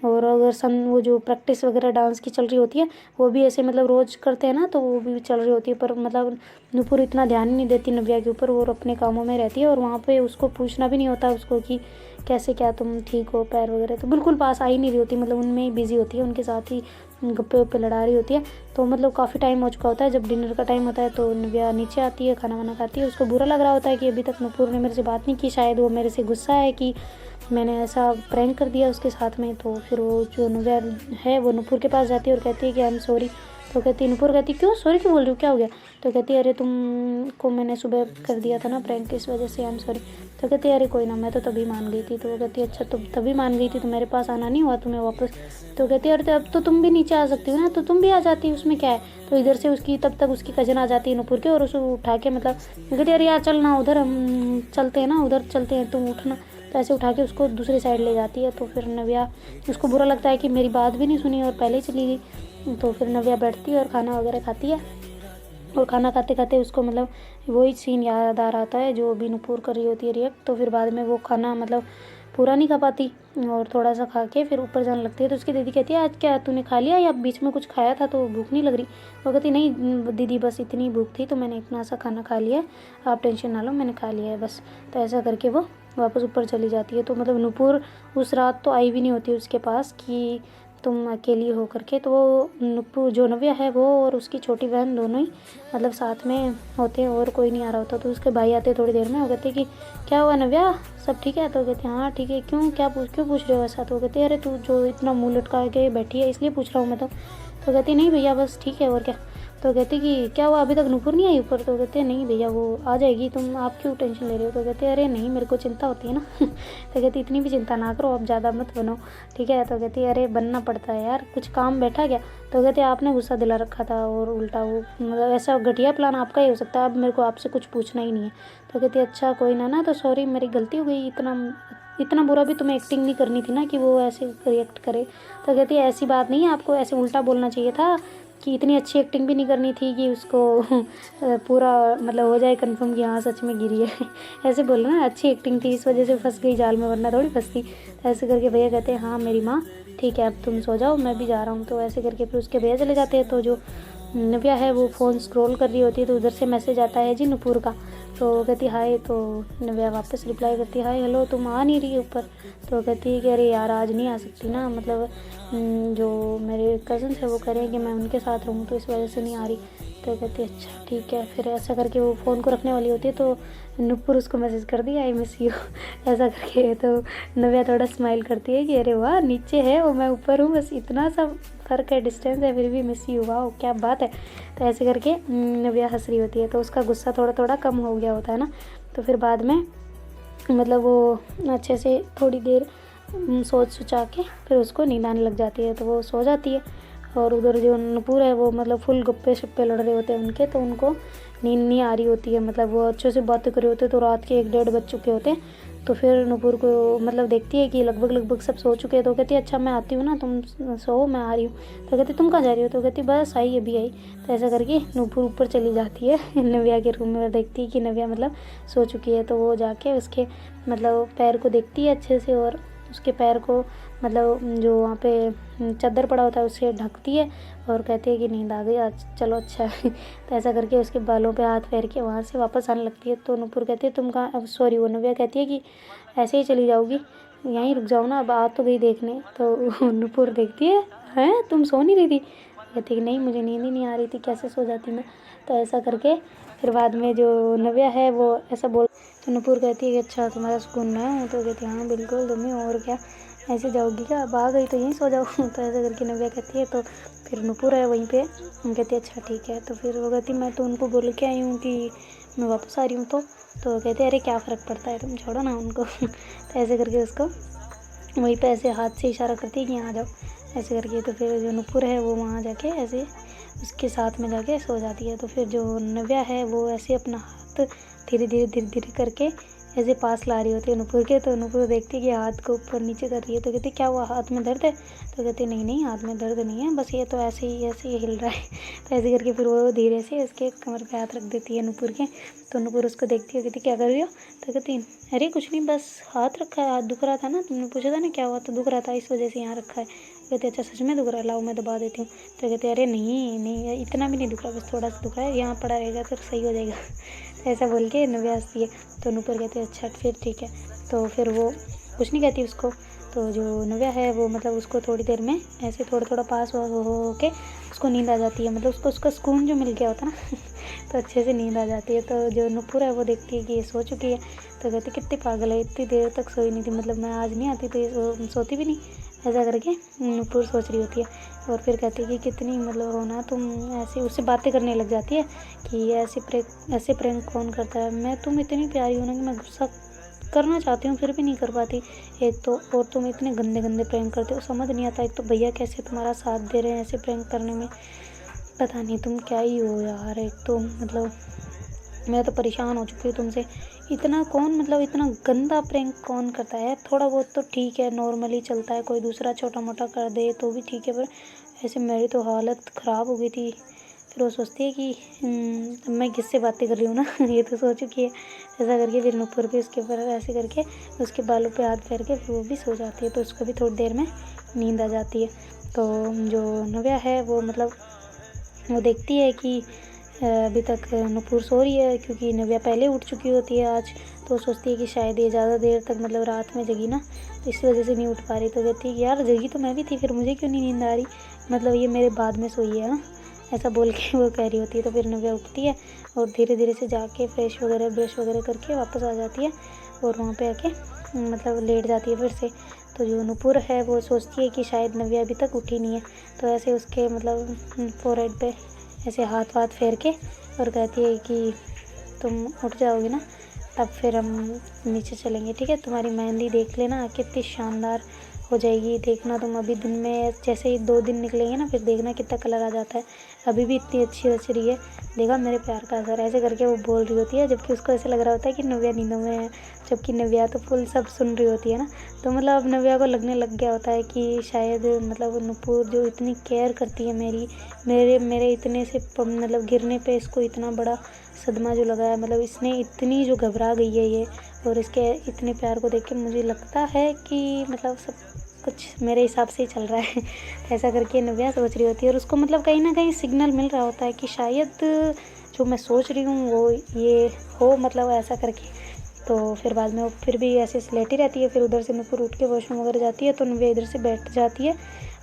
और अगर वो जो प्रैक्टिस वगैरह डांस की चल रही होती है वो भी ऐसे मतलब रोज़ करते हैं ना, तो वो भी चल रही होती है। पर मतलब नुपुर इतना ध्यान ही नहीं देती नव्या के ऊपर, और अपने कामों में रहती है। और वहाँ पे उसको पूछना भी नहीं होता उसको कि कैसे क्या तुम ठीक हो पैर वगैरह, तो बिल्कुल पास आ ही नहीं रही होती, मतलब उनमें ही बिज़ी होती है, उनके साथ ही गप्पे वप्पे लड़ा रही होती है। तो मतलब काफ़ी टाइम हो चुका होता है, जब डिनर का टाइम होता है तो नव्या नीचे आती है, खाना वाना खाती है। उसको बुरा लग रहा होता है कि अभी तक नुपुर ने मेरे से बात नहीं की, शायद वो मेरे से गुस्सा है कि मैंने ऐसा प्रैंक कर दिया उसके साथ में। तो फिर वो जो नव्या है वो नुपुर के पास जाती है और कहती है कि आई एम सॉरी। तो कहती नुपुर कहती क्यों सॉरी क्यों बोल रही हो, क्या हो गया। तो कहती अरे तुमको मैंने सुबह कर दिया था ना प्रैंक, इस वजह से आई एम सॉरी। तो कहती अरे कोई ना, मैं तो तभी मान गई थी। तो वो कहती अच्छा तुम तभी मान गई थी तो मेरे पास आना नहीं हुआ तुम्हें वापस। तो कहती अरे अब तो तुम भी नीचे आ सकती हो ना, तो तुम भी आ जाती, उसमें क्या है। तो इधर से उसकी तब तक उसकी कज़न आ जाती है नुपुर के, और उसको उठा के मतलब कहती अरे यार चल ना उधर हम चलते हैं ना, उधर चलते हैं तुम उठना। तो ऐसे उठा के उसको दूसरी साइड ले जाती है। तो फिर नव्या उसको बुरा लगता है कि मेरी बात भी नहीं सुनी और पहले ही चली गई। तो फिर नव्या बैठती है और खाना वगैरह खाती है। और खाना खाते खाते उसको मतलब वही सीन याद आ रहा है जो अभी नुपुर कर रही होती है रिएक्ट। तो फिर बाद में वो खाना मतलब पूरा नहीं खा पाती और थोड़ा सा खा के फिर ऊपर जाने लगती है। तो उसकी दीदी कहती है आज क्या तूने खा लिया या बीच में कुछ खाया था तो भूख नहीं लग रही। वो कहती नहीं दीदी बस इतनी भूख थी तो मैंने इतना सा खाना खा लिया, आप टेंशन ना लो मैंने खा लिया है बस। तो ऐसा करके वो वापस ऊपर चली जाती है। तो मतलब नूपुर उस रात तो आई भी नहीं होती उसके पास कि तुम अकेली हो करके। तो वो नूपुर जो नव्या है वो और उसकी छोटी बहन दोनों ही मतलब साथ में होते हैं और कोई नहीं आ रहा होता। तो उसके भाई आते थोड़ी देर में, वो कहते कि क्या हुआ नव्या, सब ठीक है? तो कहते हाँ ठीक है। क्यों क्यों पूछ रहे हो ऐसा? तो कहते अरे तू जो इतना मुँह लटका के बैठी है इसलिए पूछ रहा हूँ मैं तो कहती नहीं भैया बस ठीक है और क्या। तो कहती कि क्या हुआ अभी तक नूपुर नहीं आई ऊपर? तो कहते नहीं भैया वो आ जाएगी, तुम आप क्यों टेंशन ले रहे हो? तो कहते अरे नहीं मेरे को चिंता होती है ना। तो कहती इतनी भी चिंता ना करो, अब ज़्यादा मत बनो, ठीक है? तो कहती अरे बनना पड़ता है यार, कुछ काम बैठा क्या? तो कहते आपने गुस्सा दिला रखा था और उल्टा वो मतलब ऐसा घटिया प्लान आपका ही हो सकता है, अब मेरे को आपसे कुछ पूछना ही नहीं है। तो कहती अच्छा कोई ना तो सॉरी मेरी गलती हो गई, इतना बुरा भी तुम्हें एक्टिंग नहीं करनी थी ना कि वो ऐसे रिएक्ट करे। तो कहती है ऐसी बात नहीं है, आपको ऐसे उल्टा बोलना चाहिए था कि इतनी अच्छी एक्टिंग भी नहीं करनी थी कि उसको पूरा मतलब हो जाए कंफर्म कि हाँ सच में गिरी है। ऐसे बोलो ना, अच्छी एक्टिंग थी इस वजह से फंस गई जाल में, वरना थोड़ी फंसती। तो ऐसे करके भैया कहते हैं हाँ मेरी माँ ठीक है अब तुम सो जाओ मैं भी जा रहा हूँ। तो ऐसे करके फिर उसके भैया चले जाते हैं। तो जो नव्या है वो फ़ोन स्क्रॉल कर रही होती है तो उधर से मैसेज आता है जी नूपुर का। तो कहती हाय। तो नव्या वापस रिप्लाई करती है हाय हेलो, तुम आ नहीं रही ऊपर? तो कहती है कि अरे यार आज नहीं आ सकती ना, मतलब जो मेरे कज़न्स है वो कह रहे हैं कि मैं उनके साथ रहूँ तो इस वजह से नहीं आ रही। तो कहती है अच्छा ठीक है। फिर ऐसा करके वो फ़ोन को रखने वाली होती है तो नूपुर उसको मैसेज कर दिया आई मिस यू ऐसा करके। तो नव्या थोड़ा स्माइल करती है कि अरे वाह नीचे है और मैं ऊपर हूँ, बस इतना सा फ़र्क है, डिस्टेंस है, फिर भी मिस यू, वाह क्या बात है। तो ऐसे करके नव्या हंस रही होती है। तो उसका गुस्सा थोड़ा थोड़ा कम हो गया होता है ना। तो फिर बाद में मतलब वो अच्छे से थोड़ी देर सोच सुचा के फिर उसको नींद आने लग जाती है। तो वो सो जाती है और उधर जो नूपुर है वो मतलब फुल गप्पे शप्पे लड़ रहे होते हैं उनके, तो उनको नींद नहीं आ रही होती है। मतलब वो अच्छे से बातें कर रहे होते हैं। तो रात के 1-1:30 बज चुके होते हैं। तो फिर नूपुर को मतलब देखती है कि लगभग सब सो चुके हैं। तो कहती है अच्छा मैं आती हूँ ना, तुम सो मैं आ रही हूँ। तो कहती तुम कहाँ जा रही हो? तो कहती बस आई अभी आई। तो ऐसा करके नूपुर ऊपर चली जाती है नव्या के रूम में और देखती है कि नव्या मतलब सो चुकी है। तो वो जाके उसके मतलब पैर को देखती है अच्छे से और उसके पैर को मतलब जो वहाँ पे चादर पड़ा होता है उससे ढकती है और कहती है कि नींद आ गई आज, चलो अच्छा है। तो ऐसा करके उसके बालों पे हाथ फेर के वहाँ से वापस आने लगती है। तो नूपुर कहती है तुम कहाँ, सॉरी वो नव्या कहती है कि ऐसे ही चली जाओगी, यहीं रुक जाओ ना, अब आ तो गई देखने। तो नूपुर देखती है हैं तुम सो नहीं रही थी? कहती है कि नहीं मुझे नींद ही नहीं आ रही थी, कैसे सो जाती मैं। तो ऐसा करके फिर बाद में जो नव्या है वो ऐसा बोल, तो नूपुर कहती है कि अच्छा तुम्हारा सुकून मैं हूँ? तो कहती है हाँ बिल्कुल तुम्हें, और क्या ऐसे जाओगी क्या, अब आ गई तो यहीं सो जाओ। तो ऐसा करके नव्या कहती है। तो फिर नूपुर है वहीं पे कहती है अच्छा ठीक है। तो फिर वो कहती मैं तो उनको बोल के आई हूँ कि मैं वापस आ रही हूँ। तो कहते हैं अरे क्या फ़र्क पड़ता है, तुम छोड़ो ना उनको। तो ऐसे करके उसको वहीं पे ऐसे हाथ से इशारा करती है कि यहाँ आ जाओ ऐसे करके। तो फिर जो नूपुर है वो वहाँ जाके ऐसे उसके साथ में जाके सो जाती है। तो फिर जो नव्या है वो ऐसे अपना हाथ धीरे करके ऐसे पास ला रही होती है नूपुर के। तो नूपुर देखती है कि हाथ को ऊपर नीचे कर रही है। तो कहती क्या हुआ, हाथ में दर्द है? तो कहती नहीं हाथ में दर्द नहीं है, बस ये तो ऐसे ही हिल रहा है। तो ऐसे करके फिर वो धीरे से उसके कमर पे हाथ रख देती है नूपुर के। तो नूपुर उसको देखती है, कहती क्या कर रही हो? तो कहती अरे कुछ नहीं, बस हाथ रखा है, हाथ दुख रहा था ना, तुमने पूछा था ना क्या हुआ, तो दुख रहा था इस वजह से यहाँ रखा है। कहते अच्छा सच में दुख रहा है, लाओ मैं दबा देती हूँ। तो कहते अरे नहीं इतना भी नहीं दुख रहा, बस थोड़ा सा दुख रहा है, यहाँ पड़ा रहेगा तो सही हो जाएगा। ऐसा बोल के नव्या हंसती है। तो नूपुर कहते अच्छा फिर ठीक है। तो फिर वो कुछ नहीं कहती उसको। तो जो नव्या है वो मतलब उसको थोड़ी देर में ऐसे थोड़ा पास हो के उसको नींद आ जाती है, मतलब उसको उसका सुकून जो मिल गया होता है ना। तो अच्छे से नींद आ जाती है। तो जो नूपुर है वो देखती है कि ये सो चुकी है। तो कहती कितनी पागल है, इतनी देर तक सोई नहीं थी, मतलब मैं आज नहीं आती तो ये सोती भी नहीं। ऐसा करके नूपुर सोच रही होती है और फिर कहती है कि कितनी मतलब हो ना तुम, ऐसे उससे बातें करने लग जाती है कि ऐसे प्रैंक कौन करता है, मैं तुम इतनी प्यारी हो ना कि मैं गुस्सा करना चाहती हूँ फिर भी नहीं कर पाती एक तो, और तुम इतने गंदे प्रैंक करते हो, समझ नहीं आता। एक तो भैया कैसे तुम्हारा साथ दे रहे हैं ऐसे प्रैंक करने में, पता नहीं तुम क्या ही हो यार। एक तो मतलब मैं तो परेशान हो चुकी हूँ तुमसे, इतना कौन मतलब इतना गंदा प्रैंक कौन करता है। थोड़ा बहुत तो ठीक है नॉर्मली चलता है, कोई दूसरा छोटा मोटा कर दे तो भी ठीक है, पर ऐसे मेरी तो हालत ख़राब हो गई थी। फिर वो सोचती है कि मैं किससे बातें कर रही हूँ ना। ये तो सो चुकी है। ऐसा करके फिर नूपुर भी उसके ऊपर ऐसे करके उसके बालों पे हाथ फेर के फिर वो भी सो जाती है। तो उसको भी थोड़ी देर में नींद आ जाती है। तो जो नव्या है वो मतलब वो देखती है कि अभी तक नुपुर सो रही है क्योंकि नव्या पहले उठ चुकी होती है आज, तो सोचती है कि शायद ये ज़्यादा देर तक मतलब रात में जगी ना, तो इस वजह से नहीं उठ पा रही। तो कहती है यार जगी तो मैं भी थी, फिर मुझे क्यों नहीं नींद आ रही, मतलब ये मेरे बाद में सोई है। हाँ, ऐसा बोल के वो कह रही होती है। तो फिर नव्या उठती है और धीरे धीरे से जाके फ्रेश वगैरह ब्रश वगैरह करके वापस आ जाती है और वहाँ पे आके मतलब लेट जाती है फिर से। तो जो नुपुर है वो सोचती है कि शायद नव्या अभी तक उठी नहीं है, तो ऐसे उसके मतलब फोरहेड पे ऐसे हाथ वाथ फेर के और कहती है कि तुम उठ जाओगी ना तब फिर हम नीचे चलेंगे, ठीक है। तुम्हारी मेहंदी देख लेना कितनी शानदार हो जाएगी, देखना तुम अभी दिन में जैसे ही 2 दिन निकलेंगे ना फिर देखना कितना कलर आ जाता है, अभी भी इतनी अच्छी रच रही है, देखा मेरे प्यार का असर। ऐसे करके वो बोल रही होती है, जबकि उसको ऐसे लग रहा होता है कि नव्या नींदों में है, जबकि नव्या तो फुल सब सुन रही होती है ना। तो मतलब अब नव्या को लगने लग गया होता है कि शायद मतलब नुपुर जो इतनी केयर करती है मेरे इतने से मतलब गिरने पे इसको इतना बड़ा सदमा जो लगा है, मतलब इसने इतनी जो घबरा गई है ये, और इसके इतने प्यार को देख के मुझे लगता है कि मतलब सब कुछ मेरे हिसाब से ही चल रहा है। ऐसा करके नव्या सोच रही होती है और उसको मतलब कहीं ना कहीं सिग्नल मिल रहा होता है कि शायद जो मैं सोच रही हूँ वो ये हो, मतलब ऐसा करके। तो फिर बाद में वो फिर भी ऐसे लेटी रहती है, फिर उधर से नुपुर उठ के वॉशरूम वगैरह जाती है, तो नव्या इधर से बैठ जाती है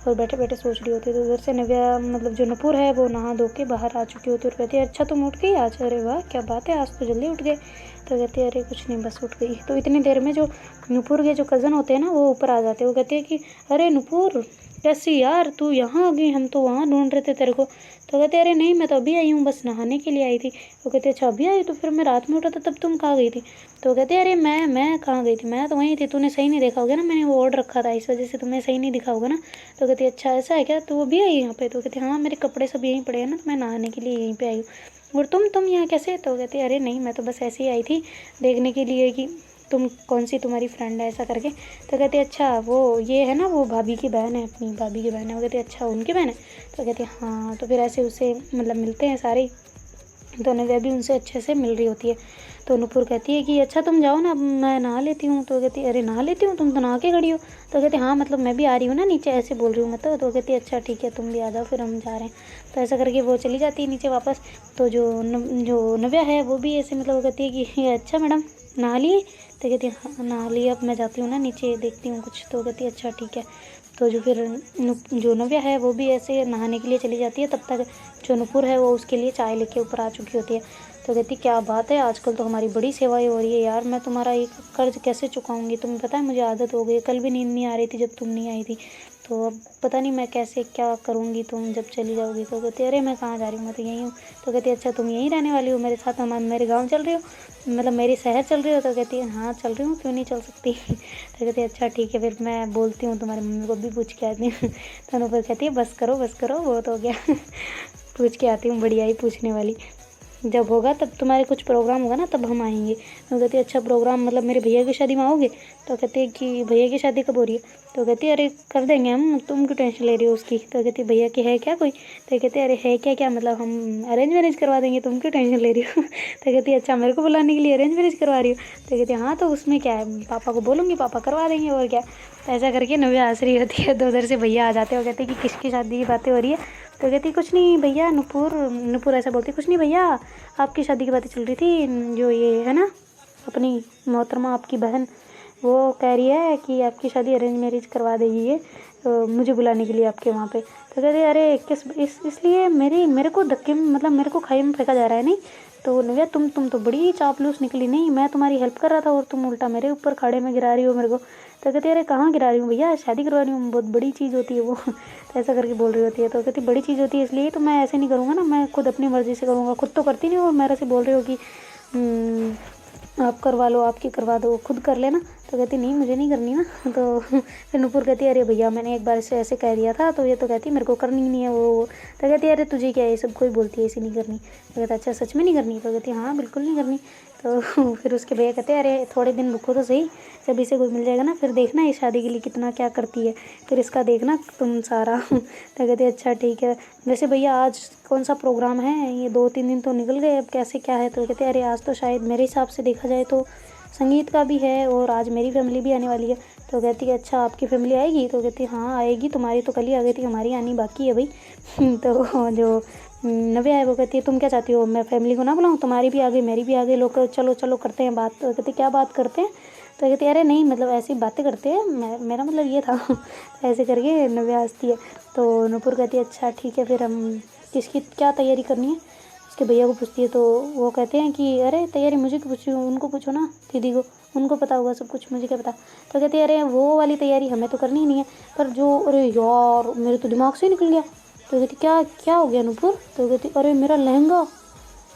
और बैठे बैठे सोच रही होती है। तो उधर से नव्या मतलब जो नुपुर है वो नहा धो के बाहर आ चुकी होती है और कहती है अच्छा तुम उठ गई आज, अरे वाह क्या बात है, आज तो जल्दी उठ गए। तो कहती है अरे कुछ नहीं बस उठ गई। तो इतनी देर में जो नुपुर के जो कज़न होते हैं ना वो ऊपर आ जाते हैं, वो कहते हैं कि अरे नुपुर कैसी यार तू यहाँ आ गई, हम तो वहाँ ढूंढ रहे थे तेरे को। तो कहते अरे नहीं मैं तो अभी आई हूँ, बस नहाने के लिए आई थी। वो कहते अच्छा अभी आई, तो फिर मैं रात में उठा था तब तुम कहाँ गई थी। तो कहते अरे मैं कहाँ गई थी, मैं तो वहीं थी, तूने सही नहीं देखा होगा ना, मैंने वो ऑर्डर रखा था इस वजह से तुम्हें सही नहीं दिखा होगा ना। तो कहती अच्छा ऐसा है क्या, तो वो भी आई यहाँ पे। तो कहते हाँ मेरे कपड़े सब यहीं पड़े हैं ना, तो मैं नहाने के लिए यहीं पे आई हूँ, और तुम यहाँ कैसे। तो कहती अरे नहीं मैं तो बस ऐसे ही आई थी देखने के लिए कि तुम कौन सी तुम्हारी फ्रेंड है ऐसा करके। तो कहते अच्छा वो ये है ना, वो भाभी की बहन है, अपनी भाभी की बहन है। वो कहते अच्छा उनकी बहन है। तो कहते हाँ। तो फिर ऐसे उससे मतलब मिलते हैं सारे, तो नव्या भी उनसे अच्छे से मिल रही होती है। तो नुपुर कहती है कि अच्छा तुम जाओ ना, अब मैं नहा लेती हूँ। तो कहती अरे नहा लेती हूँ, तुम तो नहा के खड़ी हो। तो कहते हाँ मतलब मैं भी आ रही हूँ ना नीचे, ऐसे बोल रही हूँ मतलब। तो कहती अच्छा ठीक है तुम भी आ जाओ, फिर हम जा रहे हैं। तो ऐसा करके वो चली जाती है नीचे वापस। तो जो नव्या है वो भी ऐसे मतलब वो कहती है कि अच्छा मैडम नहा लिए। तो कहती है हाँ नहा लिए, अब मैं जाती हूँ ना नीचे देखती हूँ कुछ। तो कहती है अच्छा ठीक है। तो जो नव्या है वो भी ऐसे नहाने के लिए चली जाती है, तब तक जो नुपुर है वो उसके लिए चाय लेके ऊपर आ चुकी होती है। तो कहती क्या बात है, आजकल तो हमारी बड़ी सेवाएं हो रही है यार, मैं तुम्हारा एक कर्ज कैसे चुकाऊंगी, तुम्हें पता है मुझे आदत हो गई, कल भी नींद नहीं आ रही थी जब तुम नहीं आई थी, तो अब पता नहीं मैं कैसे क्या करूँगी तुम जब चली जाओगी। तो कहती अरे मैं कहाँ जा रही हूँ, मैं तो यहीं हूँ। तो कहती अच्छा तुम यहीं रहने वाली हो मेरे साथ, हम मेरे गाँव चल रही हो, मतलब मेरे शहर चल रही हो। तो कहती है हाँ चल रही हूँ, क्यों नहीं चल सकती। तो कहती है अच्छा ठीक है फिर मैं बोलती हूँ तुम्हारी मम्मी को भी पूछ के आती हूँ। तो अनुपर कहती है बस करो बहुत हो गया। पूछ के आती हूँ, बढ़िया ही पूछने वाली, जब होगा तब तुम्हारे कुछ प्रोग्राम होगा ना तब हम आएंगे। तो कहती है अच्छा प्रोग्राम मतलब मेरे भैया की शादी में आओगे। तो कहती है कि भैया की शादी कब हो रही है। तो कहती है अरे कर देंगे हम, तुम क्यों टेंशन ले रही हो उसकी। तो कहती है भैया की है क्या कोई। तो कहते हैं अरे है क्या क्या मतलब हम अरेंज मैरिज करवा देंगे, तुम क्यों टेंशन ले रही हो। तो कहती है अच्छा मेरे को बुलाने के लिए अरेंज मैरिज करवा रही हो। तो कहती है हाँ तो उसमें क्या है, पापा को बोलूँगी पापा करवा देंगे और क्या। तो ऐसा करके नव्या हंस रही होती है, तो उधर से भैया आ जाते हैं, वो कहते हैं कि किसकी शादी की बातें हो रही है। तो कहती कुछ नहीं भैया, नुपुर ऐसा बोलती कुछ नहीं भैया, आपकी शादी की बातें चल रही थी, जो ये है ना अपनी मोहतरमा आपकी बहन, वो कह रही है कि आपकी शादी अरेंज मैरिज करवा देगी ये, तो मुझे बुलाने के लिए आपके वहाँ पे। तो कहते अरे किस इसलिए मेरे को धक्के में मतलब मेरे को खाई में फेंका जा रहा है नहीं। तो नव्या तुम तो बड़ी चापलूस निकली, नहीं मैं तुम्हारी हेल्प कर रहा था और तुम उल्टा मेरे ऊपर खाड़े में गिरा रही हो मेरे को। तो कहती अरे कहाँ गिरा रही हूँ भैया, शादी करवा रही हूँ, बहुत बड़ी चीज़ होती है वो। तो ऐसा करके बोल रही होती है। तो कहती बड़ी चीज़ होती है इसलिए तो मैं ऐसे नहीं करूँगा ना, मैं खुद अपनी मर्ज़ी से करूँगा, खुद तो करती नहीं और मेरे से बोल रही हो कि आप करवा लो, आपकी करवा दो, खुद कर लेना। तो कहती नहीं मुझे नहीं करनी ना। तो फिर नुपुर कहती है अरे भैया मैंने एक बार इसे ऐसे कह दिया था, तो ये तो कहती मेरे को करनी नहीं है वो। तो कहती है अरे तुझे क्या है, ये सब कोई बोलती है ऐसी नहीं करनी। तो कहता अच्छा सच में नहीं करनी। तो कहती हाँ बिल्कुल नहीं करनी। तो फिर उसके भैया कहते अरे थोड़े दिन रुको तो सही, जब इसे कोई मिल जाएगा ना फिर देखना ये शादी के लिए कितना क्या करती है, फिर इसका देखना तुम सारा। तो कहते अच्छा ठीक है, वैसे भैया आज कौन सा प्रोग्राम है, ये 2-3 दिन तो निकल गए, अब कैसे क्या है। तो कहते अरे आज तो शायद मेरे हिसाब से देखा जाए तो संगीत का भी है और आज मेरी फैमिली भी आने वाली है। तो कहती है अच्छा आपकी फैमिली आएगी। तो कहती हाँ आएगी, तुम्हारी तो कल ही आ गई थी, हमारी आनी बाकी है भाई। तो जो नव्या है वो कहती है तुम क्या चाहती हो, मैं फैमिली को ना बुलाऊँ, तुम्हारी भी आ गई मेरी भी आ गई, लोग चलो चलो करते हैं बात। तो कहती क्या बात करते हैं, तो कहती अरे नहीं मतलब ऐसी बातें करते हैं, मेरा मतलब ये था तो ऐसे करके नव्या हंसती है। तो नूपुर कहती है अच्छा ठीक है फिर हम किसकी क्या तैयारी करनी है, उसके भैया को पूछती है। तो वो कहते हैं कि अरे तैयारी मुझे क्यों पूछी, उनको पूछो ना दीदी को, उनको पता होगा सब कुछ, मुझे क्या पता। तो कहती है अरे वो वाली तैयारी हमें तो करनी ही नहीं है, पर जो अरे यार मेरे तो दिमाग से ही निकल गया। तो कहती क्या क्या हो गया नूपुर, तो कहती अरे मेरा लहंगा।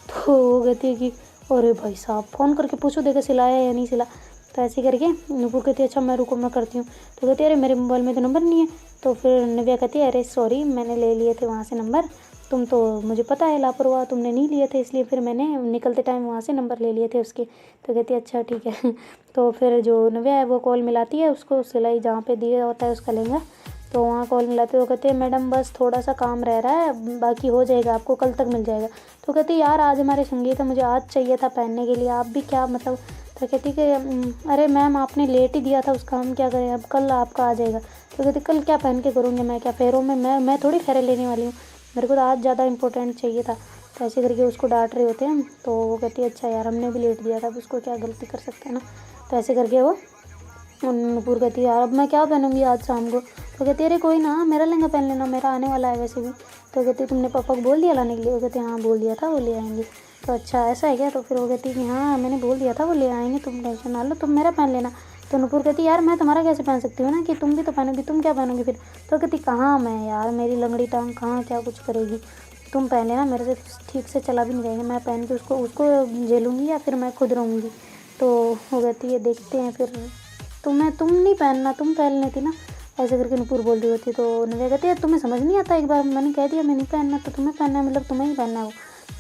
तो वो कहती है कि अरे भाई साहब फ़ोन करके पूछो देखो सिलाया या नहीं सिला। तो ऐसे करके नूपुर कहती है अच्छा मैं रुको मैं करती हूँ। तो कहती है अरे मेरे मोबाइल में तो नंबर नहीं है। तो फिर नव्या कहती है अरे सॉरी मैंने ले लिए थे वहाँ से नंबर, तुम तो मुझे पता है लापरवाह, तुमने नहीं लिए थे इसलिए फिर मैंने निकलते टाइम वहाँ से नंबर ले लिए थे उसके। तो कहती है अच्छा ठीक है तो फिर जो नव्या है वो कॉल मिलाती है उसको, सिलाई जहाँ पे दिया होता है उसका लहंगा, तो वहाँ कॉल मिलाते हो कहते हैं मैडम बस थोड़ा सा काम रह रहा है बाकी हो जाएगा, आपको कल तक मिल जाएगा। तो कहती है यार आज हमारे संगीत है, मुझे आज चाहिए था पहनने के लिए, आप भी क्या मतलब। तो कहती कि अरे मैम आपने लेट ही दिया था उसका, हम क्या करें, अब कल आपका आ जाएगा। तो कहती कल क्या पहन के करूँगी मैं, क्या फेरों में मैं थोड़ी फेरे लेने वाली हूँ, मेरे को तो आज ज़्यादा इंपॉर्टेंट चाहिए था। तो ऐसे करके उसको डांट रहे होते हैं। तो वो कहती है अच्छा यार हमने भी लेट दिया था, अब उसको क्या गलती कर सकते हैं ना। तो ऐसे करके वो नूपुर कहती है यार अब मैं क्या पहनूंगी आज शाम को। तो कहती है अरे कोई ना मेरा लहंगा पहन लेना, मेरा आने वाला है वैसे भी। तो कहती है तुमने पापा को बोल दिया लाने के लिए, वो कहते हैं हाँ बोल दिया था वो ले आएंगे। तो अच्छा ऐसा है क्या, तो फिर वो कहती है कि हाँ मैंने बोल दिया था वो ले आएंगे, तुम टेंशन ना लो, तुम मेरा पहन लेना। तो नूपुर कहती है यार मैं तुम्हारा कैसे पहन सकती हूँ ना, कि तुम भी तो पहनोगी, तुम क्या पहनोगी फिर। तो कहती कहाँ मैं यार, मेरी लंगड़ी टांग कहाँ क्या कुछ करेगी, तुम पहन लेना, मेरे से ठीक से चला भी नहीं जाएगा, मैं पहन के उसको उसको झेलूँगी या फिर मैं खुद रहूँगी। तो वो कहती है देखते हैं फिर, तुम नहीं पहनना, तुम पहन लेती ना। ऐसे करके नूपुर बोल रही होती है। तो नव्या कहती है तुम्हें समझ नहीं आता, एक बार मैंने कह दिया मैं नहीं पहनना तो तुम्हें पहनना है, मतलब तुम्हें ही पहनना है वो,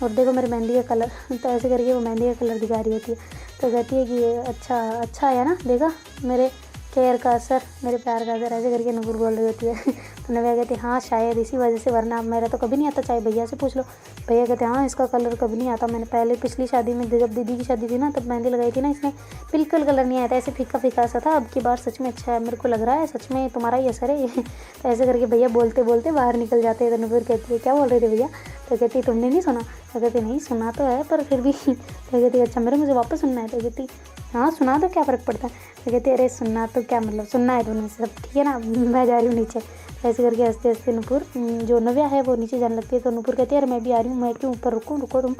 और देखो मेरे मेहंदी का कलर तो ऐसे करके वो मेहंदी का कलर दिखा रही होती है। तो कहती है कि अच्छा अच्छा है ना, देखा मेरे केयर का असर, मेरे प्यार का असर, ऐसे करके नूपुर बोल रही होती है। तो नव्या कहती है हाँ शायद इसी वजह से, वरना मेरा तो कभी नहीं आता, चाहे भैया से पूछ लो। भैया कहते हैं हाँ इसका कलर कभी नहीं आता, मैंने पहले पिछली शादी में जब दीदी की शादी थी ना तब मेहंदी लगाई थी ना, इसमें बिल्कुल कलर नहीं आया था, ऐसे फीका फीका सा था, अब की बार सच में अच्छा है, मेरे को लग रहा है सच में तुम्हारा ही असर है ये। तो ऐसे करके भैया बोलते बोलते बाहर निकल जाते हैं। तो नूपुर कहती है क्या बोल रहे थे भैया। तो कहती तुमने नहीं सुना। तो कहती नहीं सुना तो है पर फिर भी। तो कहती अच्छा मेरे मुझे वापस सुनना है। तो कहती हाँ सुना दो क्या फ़र्क पड़ता है। तो कहती अरे सुनना तो क्या मतलब, सुनना है तुम्हें सब ठीक है ना, मैं जा रही हूँ नीचे। ऐसे करके हंसते हंसते नूपुर जो नव्या है वो नीचे जाने लगती है। तो नूपुर कहती है अरे मैं भी आ रही हूँ, मैं क्यों ऊपर रुकूँ, रुको तुम।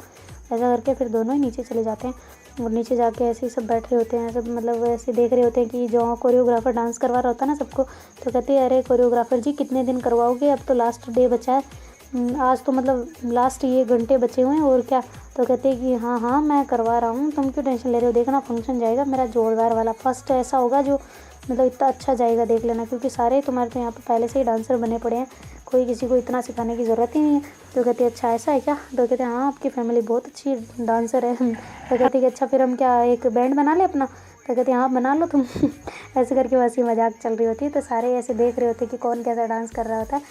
ऐसा करके फिर दोनों ही नीचे चले जाते हैं और नीचे जाके ऐसे ही सब बैठ रहे होते हैं, सब मतलब ऐसे देख रहे होते हैं कि जो कोरियोग्राफर डांस करवा रहा होता है ना सबको। तो कहती है अरे कोरियोग्राफर जी कितने दिन करवाओगे, अब तो लास्ट डे बचा है, आज तो मतलब लास्ट ये घंटे बचे हुए हैं और क्या। तो कहते हैं कि हाँ हाँ मैं करवा रहा हूँ, तुम क्यों टेंशन ले रहे हो, देखना फंक्शन जाएगा मेरा जोरदार वाला, फर्स्ट ऐसा होगा जो मतलब इतना अच्छा जाएगा, देख लेना, क्योंकि सारे तुम्हारे तो यहाँ पे पहले से ही डांसर बने पड़े हैं, कोई किसी को इतना सिखाने की ज़रूरत ही नहीं है। तो कहते हैं अच्छा ऐसा है क्या। तो कहते हैं हाँ आपकी फैमिली बहुत अच्छी डांसर है। तो कहते हैं कि अच्छा फिर हम क्या एक बैंड बना ले अपना। तो कहते हैं हाँ बना लो तुम। ऐसे करके हंसी मजाक चल रही होती है। तो सारे ऐसे देख रहे होते हैं कि कौन कैसा डांस कर रहा होता है।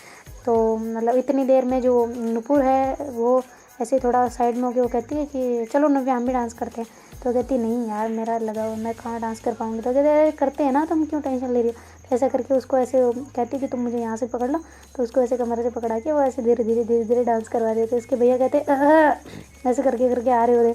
तो मतलब इतनी देर में जो नूपुर है वो ऐसे थोड़ा साइड में होकर वो कहती है कि चलो नव्या हम भी डांस करते हैं। तो कहती नहीं यार मेरा लगा हुआ मैं कहाँ डांस कर पाऊँगी। तो कहते अरे करते हैं ना, तुम क्यों टेंशन ले रही हो। तो ऐसा करके उसको ऐसे कहती कि तुम मुझे यहाँ से पकड़ लो। तो उसको ऐसे कमरे से पकड़ा के वो ऐसे धीरे धीरे धीरे धीरे डांस करवा रहे थे। उसके भैया कहते ऐसे करके करके आ रहे होते।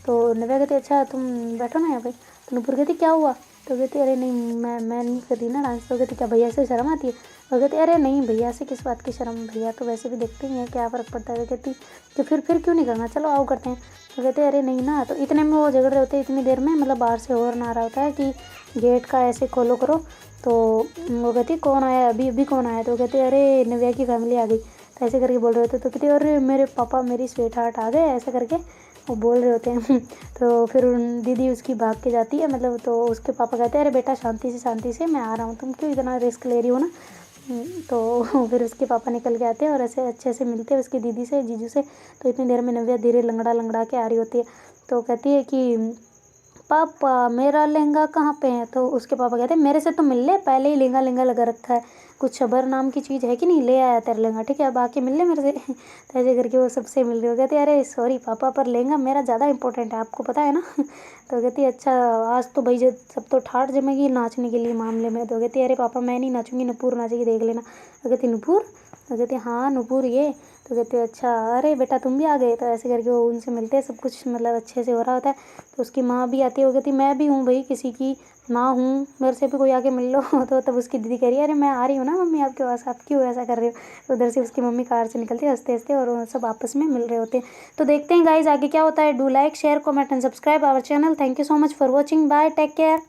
तो नव्या कहती अच्छा तुम बैठो ना यहाँ पे। तो नूपुर कहती क्या हुआ। तो कहती अरे नहीं मैं नहीं कर रही ना डांस। तो कहती क्या भैया से शर्म आती है। तो कहती अरे नहीं भैया से किस बात की शर्म, भैया तो वैसे भी देखते ही हैं क्या फ़र्क पड़ता है। तो कहती कि फिर क्यों नहीं करना, चलो आओ करते हैं। तो कहते अरे नहीं ना। तो इतने में वो झगड़ रहे होते हैं, इतनी देर में मतलब बाहर से हॉर्न आ रहा होता है कि गेट का ऐसे खोलो करो। तो वो कहती कौन आया अभी अभी कौन आया। तो कहते अरे नव्या की फैमिली आ गई। तो ऐसे करके बोल रहे होते। तो कहते अरे मेरे पापा मेरी स्वीट हार्ट आ गए, ऐसे करके वो बोल रहे होते हैं। तो फिर दीदी उसकी भाग के जाती है मतलब। तो उसके पापा कहते हैं अरे बेटा शांति से मैं आ रहा हूँ, तुम क्यों इतना रिस्क ले रही हो ना। तो फिर उसके पापा निकल के आते हैं और ऐसे अच्छे से मिलते हैं उसकी दीदी से जीजू से। तो इतनी देर में नव्या धीरे लंगड़ा लंगड़ा के आ रही होती है। तो कहती है कि पापा मेरा लहंगा कहाँ पे है। तो उसके पापा कहते हैं मेरे से तो मिल ले, पहले ही लहंगा लहंगा लगा रखा है, कुछ सबर नाम की चीज़ है कि नहीं, ले आया तेरा लहंगा, ठीक है अब आके मिल ले मेरे से। तो ऐसे करके वो सबसे मिल रही हो। कहते अरे सॉरी पापा पर लहंगा मेरा ज़्यादा इंपॉर्टेंट है, आपको पता है ना। तो कहती अच्छा आज तो भाई सब तो ठाठ जमेगी नाचने के लिए मामले में। तो कहती अरे पापा मैं नहीं नाचूंगी, नूपुर नाचेगी देख लेना। तो कहती नूपुर तो कहती है हाँ नुपुर ये, तो कहते हैं अच्छा अरे बेटा तुम भी आ गए। तो ऐसे करके वो उनसे मिलते हैं, सब कुछ मतलब अच्छे से हो रहा होता है। तो उसकी माँ भी आती है, वो कहती मैं भी हूँ भाई, किसी की माँ हूँ, मेरे से भी कोई आके मिल लो। तो तब उसकी दीदी कह रही है अरे मैं आ रही हूँ ना मम्मी आपके पास, आप क्यों ऐसा कर रहे हो। तो उधर से उसकी मम्मी कार से निकलती है हंसते हंसते, और वो सब आपस में मिल रहे होते हैं। तो देखते हैं गाइज आगे क्या होता है। Do like share comment and subscribe our channel. Thank you so much for watching, bye, take care.